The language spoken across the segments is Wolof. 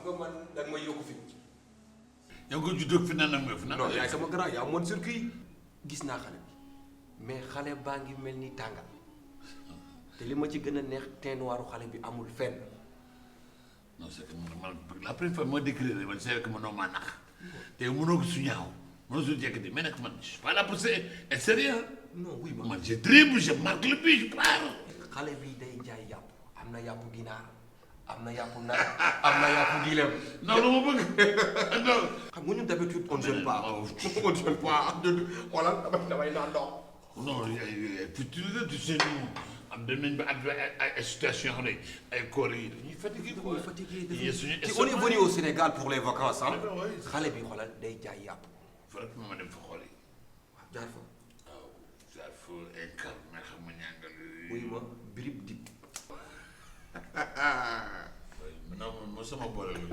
nga man da nga may yokku fi. yow nga juddoo fi naan ak fi naan. non yaay sama grand yaa moon circuit gis naa xale bi mais xale baa ngi mel ni tàngal te li ma ci gën a neex teint noiru xale bi amul fenn. non c'est que man la première fois ma décrire man c'est que mënoo maa nax te mënoo ko su ñaaw mënoo su jekk di mais nag man je suis pas là pour être sérieux. non oui ma man je dribble je marque le but je pars. xale bi day jaay yàpp am na yàpp ginaar am na yàpp nag am na yàpp gileem. non lu ma bëgg non. xam nga ñun d'habitude on ne jeûne pas on ne jeûne pas xoolal damay naan ndox. non futilité tu sais nous am dem nañ ba ay situation xam ne ay corps yi dañuy fatigué quoi. dañuy fatigué dañuy on est venu au Sénégal pour les vacances ah. xale bi xoolal day jaay yàpp. fa rek ma dem fa xool yi. waaw jaar fa. waaw jaar fa incarné xam nga ñàngal yooyu. wuy ma birib dib. non mo sama boole lu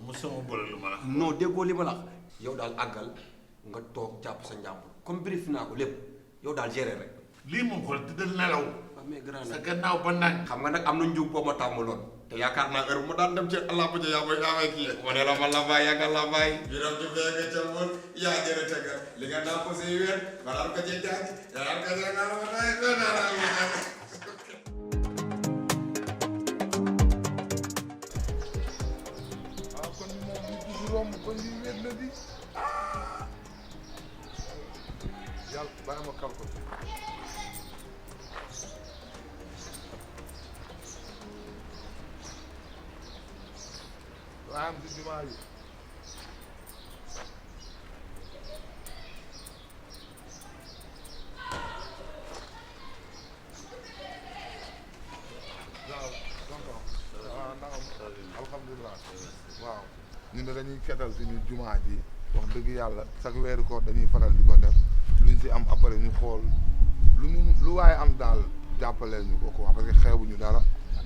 mo sama boole lu ma la. non déggoo li ma la wax. yow daal àggal nga toog jàpp sa njàmbur comme birif naa ko lépp yow daal gérer rek. lii moom xool tëddal nelaw. waaw mais grand sa nag gannaaw ba nag. xam nga nag am na njuum boo ma tàmmaloon. te yaakaar naa heure bu ma daan dem ci allah ba ja yaa may kii. ma ne la ma la bàyyi yàggal la bàyyi. biram ci fee nga ca moon yaa jërë tëggal li nga naa ko say wér ba daan ko ci jaaj yaa daan ko ca naa ma nay ba naa la kon moom ñu gis romb kon lii wér na di yàlla bàyyi ma kal ko waaye am si jumaa yi waaw tonton waaw ndaxam alhamdulilah waaw ñun de dañuy ketal suñu jumaa ji wax dëgg yàlla chaque weeru koor dañuy faral di ko def luñ si am après ñu xool lu waaye am daal jàppaleel ñu ko quoi parce que xeebuñu dara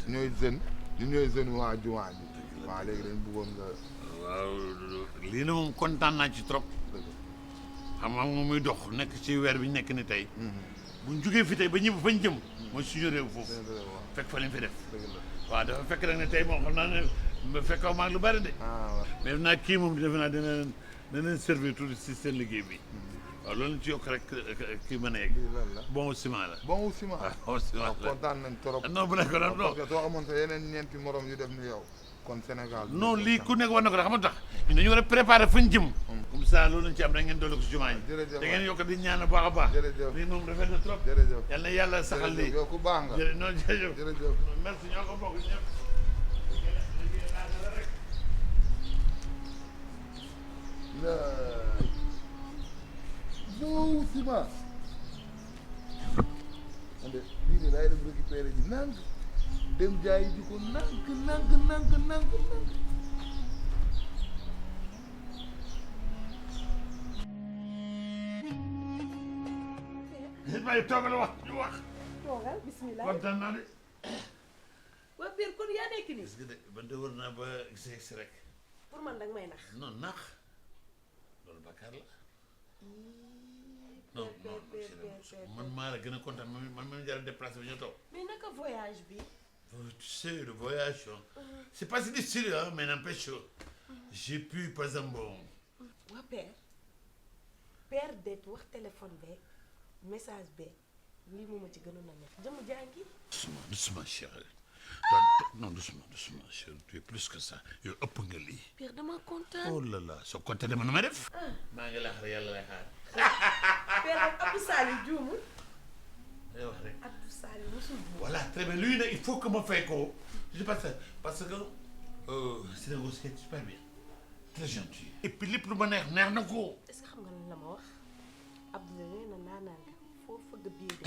ñooy jeune ñu ñooy jeune waa jumaa ji waaw léegi dañ bëggoon nga waaw lii na moom kontaan naa ci trop. xam nga moom muy dox nekk ci weer bi ñu nekk ni tey. buñ jugee fi tey ba ñëpp fañ jëm. mooy suñu réew foofu. fekk fa lañ fi def. waaw dafa fekk nag ne tey moom xam naa ne fekkoo maag lu bari de. mais naa kii moom defe naa dina servir tout si seen liggéey bi. waaw loolu ci yokk rek kii mën a yegg. bon ciment la. bon ciment bon ciment la kontaan nañ trop. non bu nekk non parce que soo amoon sa yeneen ñeenti morom yu def ni yow kon Sénégal. non lii ku nekk war na ko de xam nga tax ñun dañu war a préparer fañ jëm. comme ça loolu lañ ci am da ngeen dolli ko si jumaa yi. jërëjëf da ngeen yokk di ñaan baax a baax. jërëjëf lii moom rafet na trop. jërëjëf yal na yàlla saxal lii. yow ku baax nga. non jërëjëf. jërëjëf merci ñoo ko bokk ñëpp. non ciment man de lii de laay dem récupéré ji nànk dem jaay ji ko nànk waaye toogal wax ñu wax. toogal bismillah kontaan naa de. waa Pire kon yaa nekk nii. parce que de man de war naa ba gis rek. pour man danga may nax. non nax loolu bakkaar la. non man maa la gën a kontaan man ma jar a déplacé bi ñu toog. mais naka voyage bi. Tu sais, le voyage, c'est pas si difficile, hein, mais n'empêche, j'ai pu, par exemple, bon... waa Père det wax téléphone beeg message beeg lii moom a ci gënoon a neex jëmm jàngi. Doucement, chérie. Non, doucement, chérie. Tu es plus que ça. yow ëpp nga lii. Père dama kontaan. Oh là là, soo kontaan dama nu may def. maa ngi laax rek yàlla lay xaar. Père nag Abdou Sali juumul. day wax rek. Abdou Sali mosul juum. Voilà, très bien. Lui, il faut que ma fay ko. Je pense parce que c'est un gars super bien. Très gentil. Et puis lépp lu ma neex na ko. est-ce que xam nga lan la ma wax Abdou nee na naanaan nga foo fëgg biir de.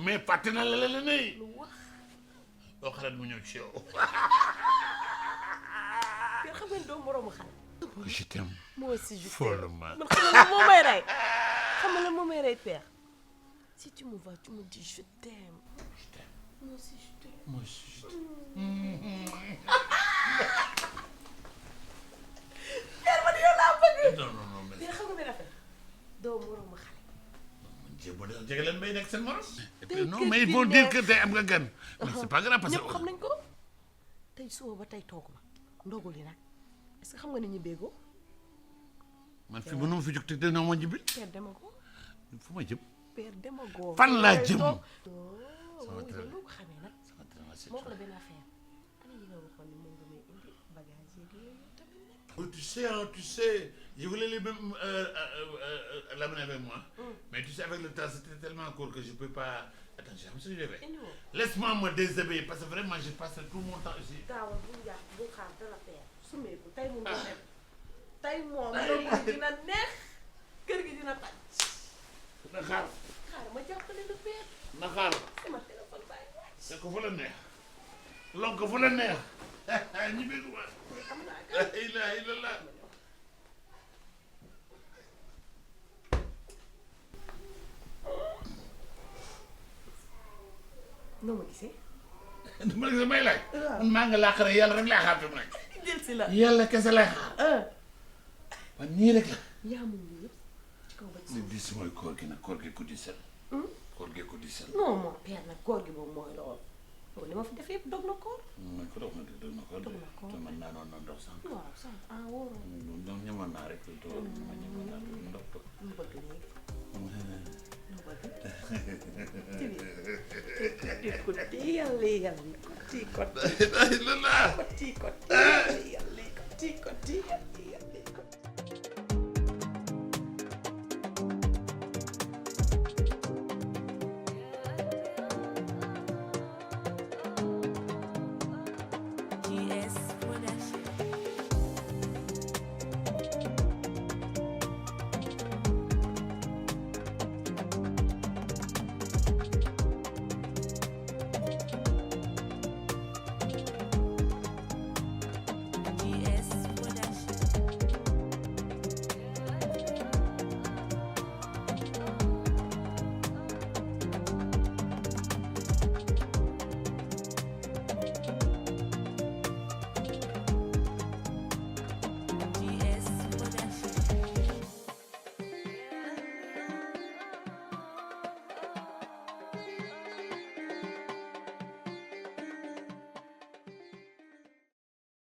mais fàtte na la ne. lu wax. doo xalaat mu ñëw ci yow. Père xam nga doo moroomu xale. Je t'aime. moi aussi je t'aime. Follement. man xam nga lan moo may rey. xam nga lan moo may rey Père. si tu me vois tu me dis je t'aime. Je t'aime. moi aussi je t'aime. Moi aussi je t'aime. Père man yow laa bëgg. non mais. Père xam nga benn affaire doo moroomu xale. jéem a jege leen bay nekk seen morom. et tey puis non kër mais ils gi vont dire neex. que tey am nga gan. mais c'est pas grave parce que. ñëpp xam nañ ko te tey suba ba tey toog ma ndogu li nag est-ce que xam nga ni ñu béggoo man fi mënuma fi jóg te dina ma jibil père dema ko fu ma jëm père dema goo fan laa jëm loo ko xamee nag moo ko la benn affaire ana yi nga waxoon ni moom nga may indi bagage yeeg yooyu tamit nag Tu sais, je voulais les même l'amener avec moi. Mais tu sais, avec le temps, c'était tellement court que je ne peux pas... Attends, je sais ce que je vais. Laisse-moi me déshabiller parce que vraiment, je passe tout mon temps ici. gaawal bu yàq bu xaar dara père sumeeku tey moom nga dem tey moom loolu dina neex kër gi dina tàj Na xaar, xaar ma jàppale le père na xaar. sama téléphone bàyyi wàcc C'est que fu la neex. Lonk fu la neex. Ñi bëgg ma. am naa La ilaha illallah. noo ma gisee Ma ne may laaj. Man maa ngi laaxare yàlla rek laa xaar fi mu nekk. jël si la Yàlla kese lay xaar. Man nii rek la. yaa moom ñu yëpp ci kaw ba ci Li dis mooy koor gi nag koor gi ku di sel. Koor gi ku di sel. non mon père nag koor gi moom mooy lool loolu li ma fi def yëpp dog na koor Man ko dox na de doon na ko de. Dog na ko. Te man naanoon na ndox sànq. waaw sant ah wóoroo ñoom ñamoon naa rek lu toll ma ñamoon naa ndox ko. lu bëgg léegi lu bëgg tini ko téyal léegal ni ko tii ko La ilaha illallah. tii ko tii